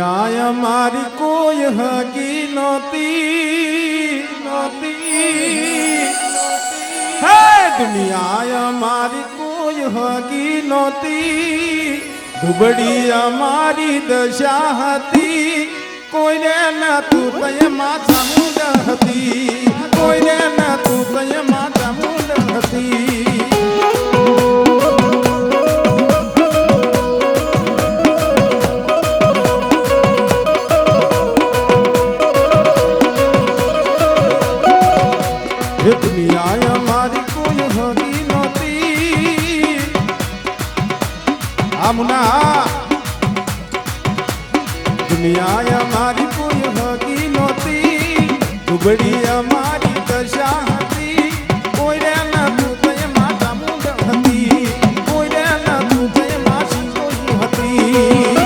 દુનિયા મારી કોઈ હગી નહોતી હે દુનિયા મારી કોઈ હગી નહોતી દુબળી અમારી દશા હતી કોઈને ન તું તય માથા મૂંડ હતી કોઈને ન તું તય માથા મૂંડ હતી દુનિયા મારી કોઈ હગી નહોતી આમના દુનિયા મારી કોઈ હગી નહોતી દુબળી અમારી દશા હતી કોઈને ન તું તય માથા મૂંડ હતી કોઈને ન તું તય માસી કોઈ હતી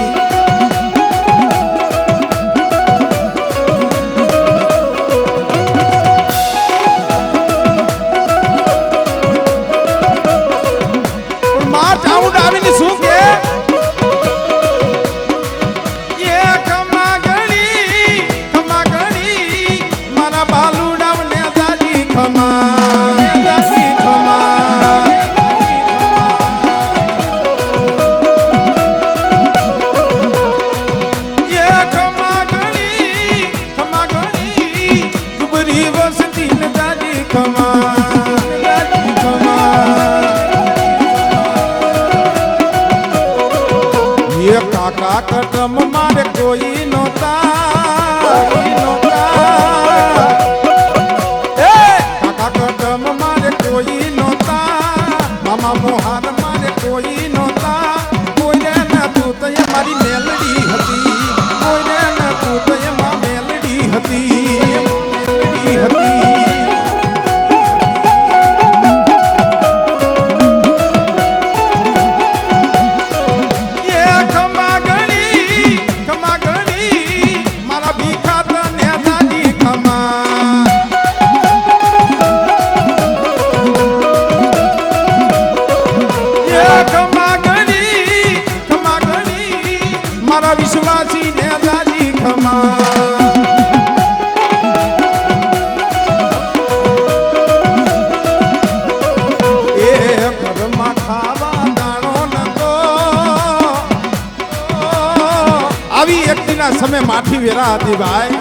કાકા કદમ મારે કોઈ નહોતા કાકા કદમ મારે કોઈ નહોતા મામા મોહાર મારે કોઈ નહોતા કોઈને ન તું તય મારી મેલડી હતી કોઈને ન તું તય માં મેલડી હતી વિશ્વાસી ને દાદી ખમા એ ઘરમાં ખાવા દાણો નતો આવી એકટીના સમય માઠી વેરા હતી ભાઈ